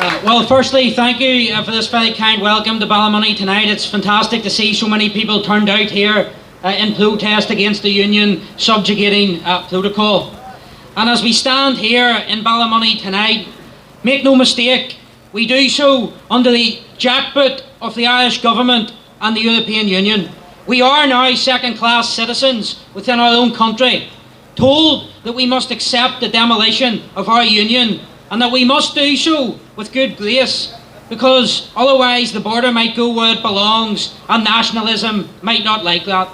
Well, firstly, thank you for this very kind welcome to Ballymoney tonight. It's fantastic to see so many people turned out here in protest against the union subjugating protocol. And as we stand here in Ballymoney tonight, make no mistake, we do so under the jackboot of the Irish government and the European Union. We are now second-class citizens within our own country, told that we must accept the demolition of our union and that we must do so with good grace, because otherwise the border might go where it belongs and nationalism might not like that.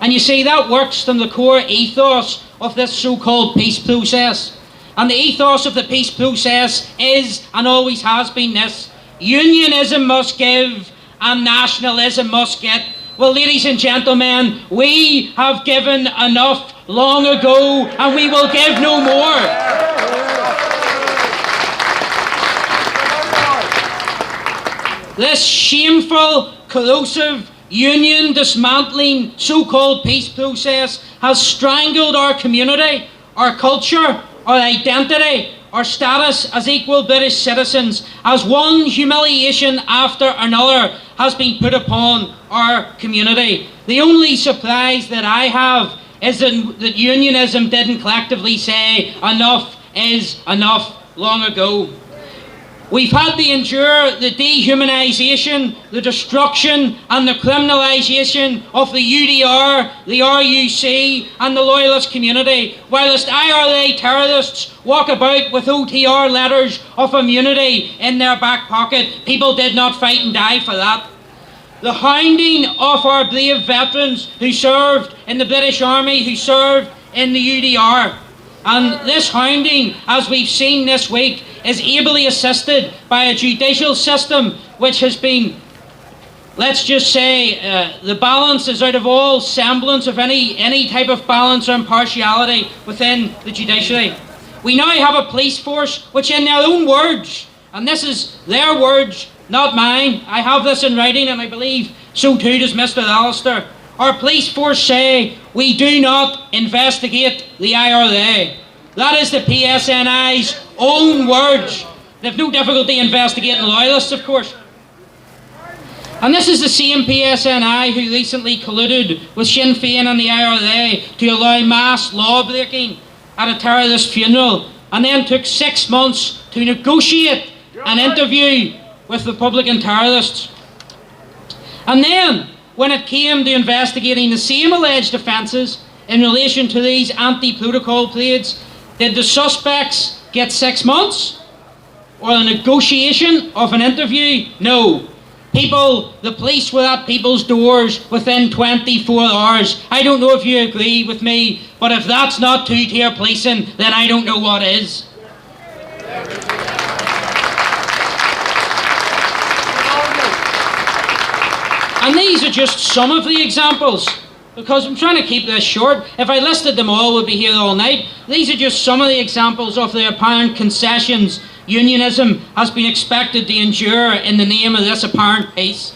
And you see, that works from the core ethos of this so-called peace process. And the ethos of the peace process is and always has been this: unionism must give and nationalism must get. Well, ladies and gentlemen, we have given enough long ago and we will give no more. This shameful, corrosive, union dismantling so-called peace process has strangled our community, our culture, our identity, our status as equal British citizens, as one humiliation after another has been put upon our community. The only surprise that I have is that unionism didn't collectively say enough is enough long ago. We've had to endure the dehumanisation, the destruction and the criminalisation of the UDR, the RUC and the Loyalist community, whilst IRA terrorists walk about with OTR letters of immunity in their back pocket. People did not fight and die for that. The hounding of our brave veterans who served in the British Army, who served in the UDR. And this hounding, as we've seen this week, is ably assisted by a judicial system which has been, let's just say, the balance is out of all semblance of any type of balance or impartiality within the judiciary. We now have a police force which, in their own words, and this is their words, not mine, I have this in writing and I believe so too does Mr. Alistair, our police force say we do not investigate the IRA. That is the PSNI's own words. They've no difficulty investigating Loyalists, of course. And this is the same PSNI who recently colluded with Sinn Féin and the IRA to allow mass law-breaking at a terrorist funeral, and then took 6 months to negotiate an interview with Republican terrorists. And then, when it came to investigating the same alleged offences in relation to these anti-protocol parades, did the suspects get 6 months? Or a negotiation of an interview? No. The police were at people's doors within 24 hours. I don't know if you agree with me, but if that's not two-tier policing, then I don't know what is. And these are just some of the examples, because I'm trying to keep this short. If I listed them all, we'd be here all night. These are just some of the examples of the apparent concessions unionism has been expected to endure in the name of this apparent peace.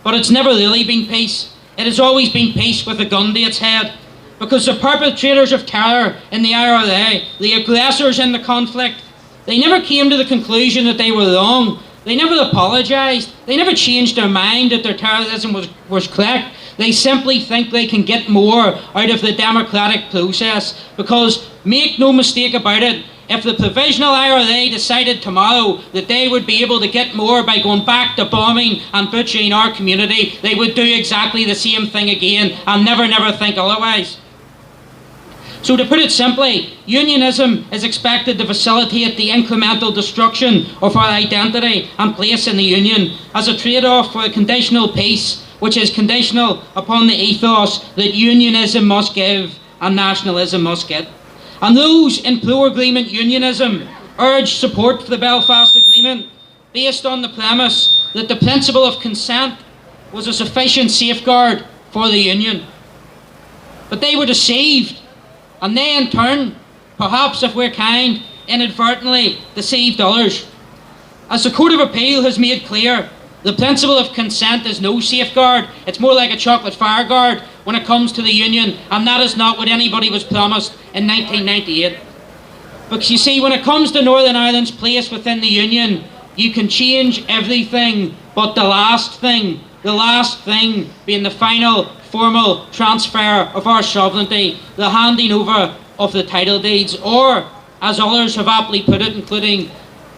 But it's never really been peace. It has always been peace with a gun to its head. Because the perpetrators of terror in the IRA, the aggressors in the conflict, they never came to the conclusion that they were wrong. They never apologised. They never changed their mind that their terrorism was correct. They simply think they can get more out of the democratic process. Because, make no mistake about it, if the Provisional IRA decided tomorrow that they would be able to get more by going back to bombing and butchering our community, they would do exactly the same thing again and never think otherwise. So to put it simply, unionism is expected to facilitate the incremental destruction of our identity and place in the union as a trade-off for a conditional peace, which is conditional upon the ethos that unionism must give and nationalism must get. And those in pro-agreement unionism urge support for the Belfast Agreement based on the premise that the principle of consent was a sufficient safeguard for the union. But they were deceived, and they in turn, perhaps if we're kind, inadvertently deceived others. As the Court of Appeal has made clear, the principle of consent is no safeguard. It's more like a chocolate fire guard when it comes to the union, and that is not what anybody was promised in 1998. Because you see, when it comes to Northern Ireland's place within the union, you can change everything but the last thing being the final formal transfer of our sovereignty, the handing over of the title deeds, or, as others have aptly put it, including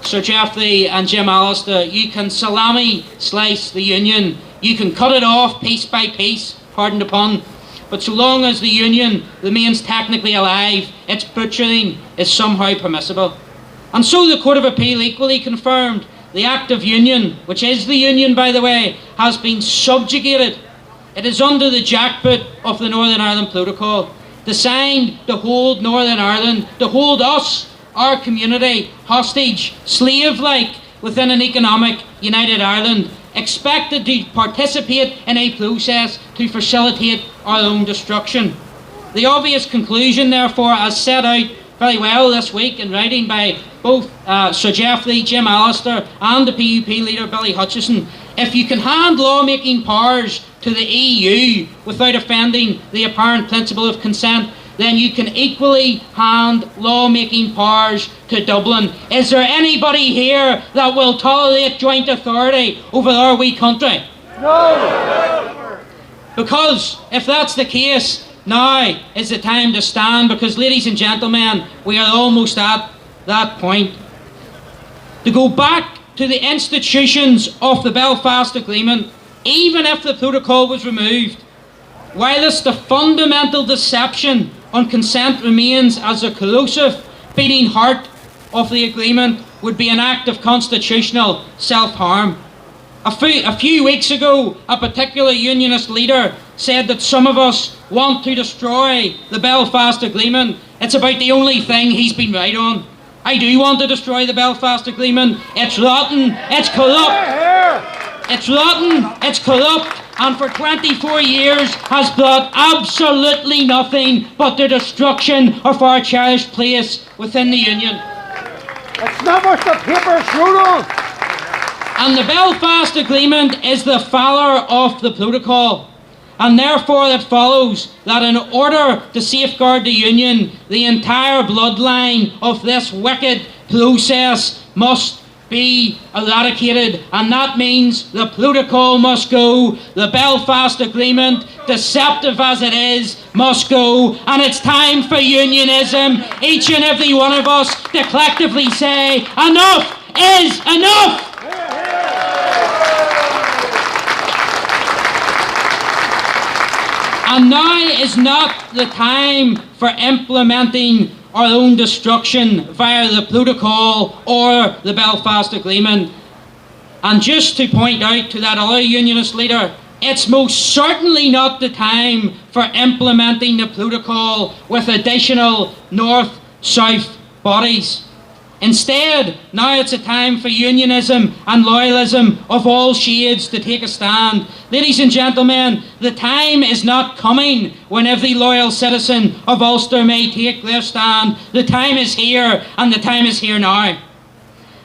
Sir Geoffrey and Jim Allister, you can salami slice the Union, you can cut it off piece by piece, pardon the pun, but so long as the Union remains technically alive, its butchering is somehow permissible. And so the Court of Appeal equally confirmed the Act of Union, which is the Union, by the way, has been subjugated. It is under the jackboot of the Northern Ireland Protocol, designed to hold Northern Ireland, to hold us, our community, hostage, slave-like, within an economic United Ireland, expected to participate in a process to facilitate our own destruction. The obvious conclusion, therefore, as set out very well this week in writing by both Sir Geoffrey, Jim Allister and the PUP leader Billy Hutchison, if you can hand lawmaking powers to the EU without offending the apparent principle of consent, then you can equally hand lawmaking powers to Dublin. Is there anybody here that will tolerate joint authority over our wee country? No! Because if that's the case, now is the time to stand, because, ladies and gentlemen, we are almost at that point. To go back to the institutions of the Belfast Agreement, even if the protocol was removed, whilst the fundamental deception on consent remains as a corrosive, beating heart of the agreement, would be an act of constitutional self-harm. A few weeks ago, a particular Unionist leader said that some of us want to destroy the Belfast Agreement. It's about the only thing he's been right on. I do want to destroy the Belfast Agreement. It's rotten, it's corrupt. It's rotten, it's corrupt, and for 24 years has brought absolutely nothing but the destruction of our cherished place within the Union. It's not what the papers wrote on. And the Belfast Agreement is the fallow of the protocol. And therefore it follows that in order to safeguard the Union, the entire bloodline of this wicked process must be eradicated, and that means the protocol must go, the Belfast Agreement, deceptive as it is, must go, and it's time for unionism, each and every one of us, to collectively say, enough is enough! And now is not the time for implementing our own destruction via the protocol or the Belfast Agreement. And just to point out to that other Unionist leader, it's most certainly not the time for implementing the protocol with additional North-South bodies. Instead, now it's a time for unionism and loyalism of all shades to take a stand. Ladies and gentlemen, the time is not coming when every loyal citizen of Ulster may take their stand. The time is here, and the time is here now.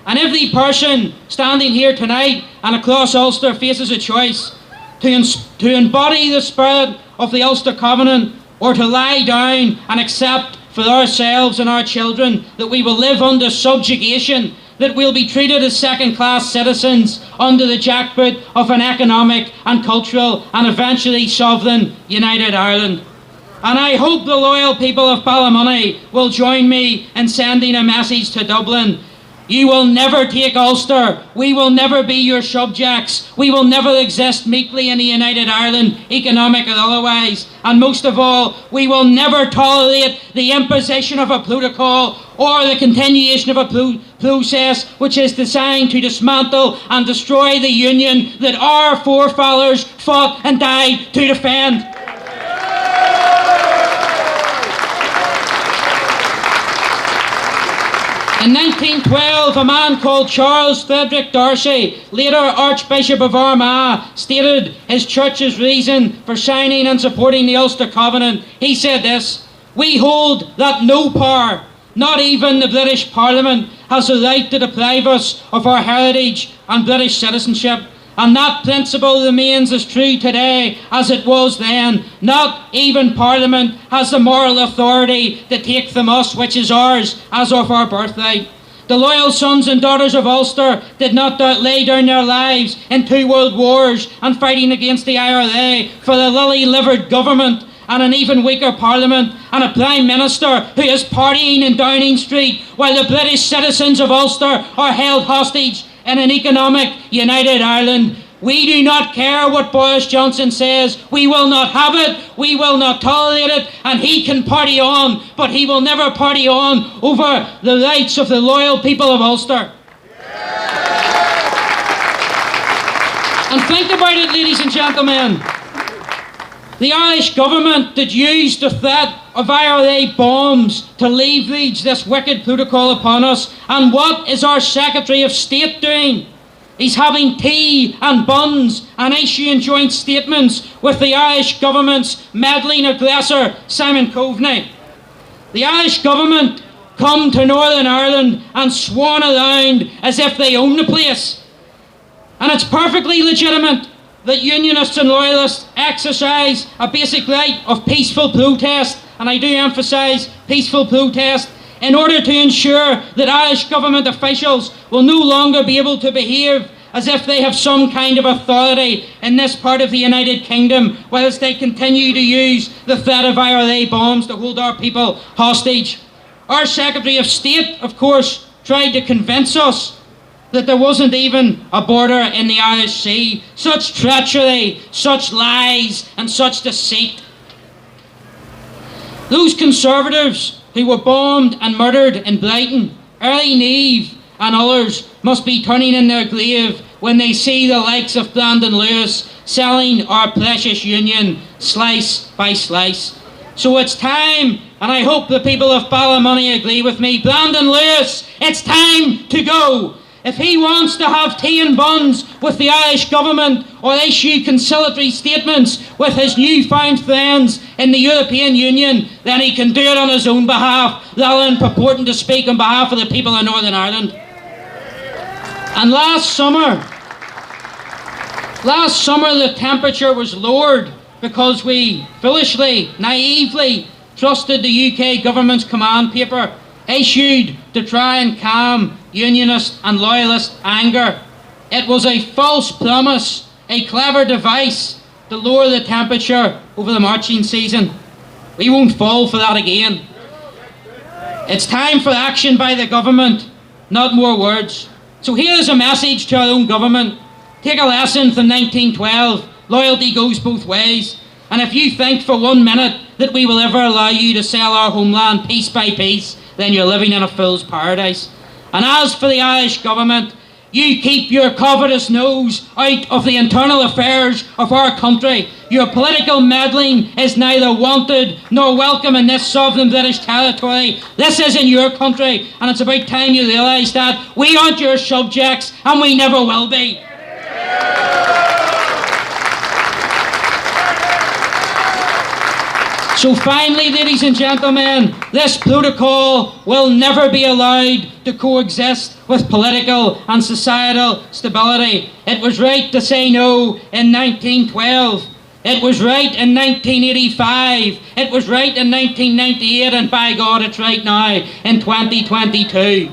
And every person standing here tonight and across Ulster faces a choice to embody the spirit of the Ulster Covenant, or to lie down and accept for ourselves and our children that we will live under subjugation, that we'll be treated as second-class citizens under the jackboot of an economic and cultural and eventually sovereign United Ireland. And I hope the loyal people of Ballymoney will join me in sending a message to Dublin. You will never take Ulster. We will never be your subjects. We will never exist meekly in a United Ireland, economic or otherwise. And most of all, we will never tolerate the imposition of a protocol or the continuation of a process which is designed to dismantle and destroy the Union that our forefathers fought and died to defend. In 1912, a man called Charles Frederick Darcy, later Archbishop of Armagh, stated his church's reason for signing and supporting the Ulster Covenant. He said this: "We hold that no power, not even the British Parliament, has the right to deprive us of our heritage and British citizenship. And that principle remains as true today as it was then. Not even Parliament has the moral authority to take from us which is ours as of our birthright. The loyal sons and daughters of Ulster did not lay down their lives in 2 world wars and fighting against the IRA for the lily-livered government and an even weaker parliament and a prime minister who is partying in Downing Street while the British citizens of Ulster are held hostage in an economic united Ireland. We do not care what Boris Johnson says. We will not have it. We will not tolerate it. And he can party on, but he will never party on over the rights of the loyal people of Ulster. And think about it, ladies and gentlemen. The Irish government that used the threat of IRA bombs to leverage this wicked protocol upon us. And what is our Secretary of State doing? He's having tea and buns and issuing joint statements with the Irish government's meddling aggressor, Simon Coveney. The Irish government come to Northern Ireland and swan around as if they own the place. And it's perfectly legitimate that Unionists and Loyalists exercise a basic right of peaceful protest, and I do emphasise peaceful protest, in order to ensure that Irish government officials will no longer be able to behave as if they have some kind of authority in this part of the United Kingdom, whilst they continue to use the threat of IRA bombs to hold our people hostage. Our Secretary of State, of course, tried to convince us that there wasn't even a border in the Irish Sea. Such treachery, such lies, and such deceit. Those Conservatives who were bombed and murdered in Brighton, Early Neve and others must be turning in their grave when they see the likes of Brandon Lewis selling our precious union slice by slice. So it's time, and I hope the people of Ballymoney agree with me, Brandon Lewis, it's time to go. If he wants to have tea and buns with the Irish government or issue conciliatory statements with his newfound friends in the European Union, then he can do it on his own behalf rather than purporting to speak on behalf of the people of Northern Ireland. And last summer the temperature was lowered because we foolishly, naively trusted the UK government's command paper issued to try and calm Unionist and Loyalist anger. It was a false promise, a clever device to lower the temperature over the marching season. We won't fall for that again. It's time for action by the government, not more words. So here's a message to our own government. Take a lesson from 1912. Loyalty goes both ways. And if you think for 1 minute that we will ever allow you to sell our homeland piece by piece, then you're living in a fool's paradise. And as for the Irish government, you keep your covetous nose out of the internal affairs of our country. Your political meddling is neither wanted nor welcome in this sovereign British territory. This isn't your country, and it's about time you realise that. We aren't your subjects, and we never will be. So finally, ladies and gentlemen, this protocol will never be allowed to coexist with political and societal stability. It was right to say no in 1912. It was right in 1985. It was right in 1998, and by God, it's right now in 2022.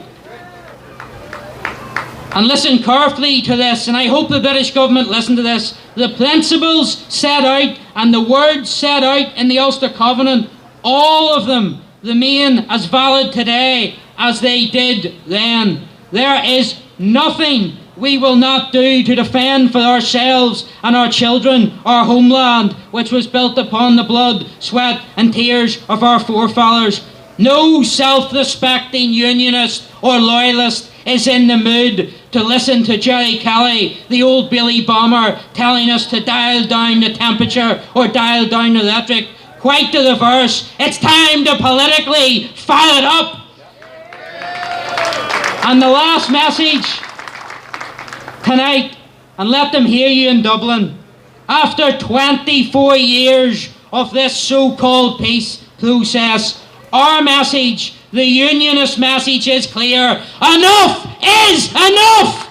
And listen carefully to this, and I hope the British government listen to this. The principles set out and the words set out in the Ulster Covenant, all of them remain as valid today as they did then. There is nothing we will not do to defend for ourselves and our children our homeland, which was built upon the blood, sweat and tears of our forefathers. No self-respecting unionist or loyalist is in the mood to listen to Jerry Kelly, the old Billy bomber, telling us to dial down the temperature or dial down the rhetoric. Quite the reverse. It's time to politically fire it up. And the last message tonight, and let them hear you in Dublin. After 24 years of this so-called peace process, our message, the Unionist message, is clear. Enough is enough!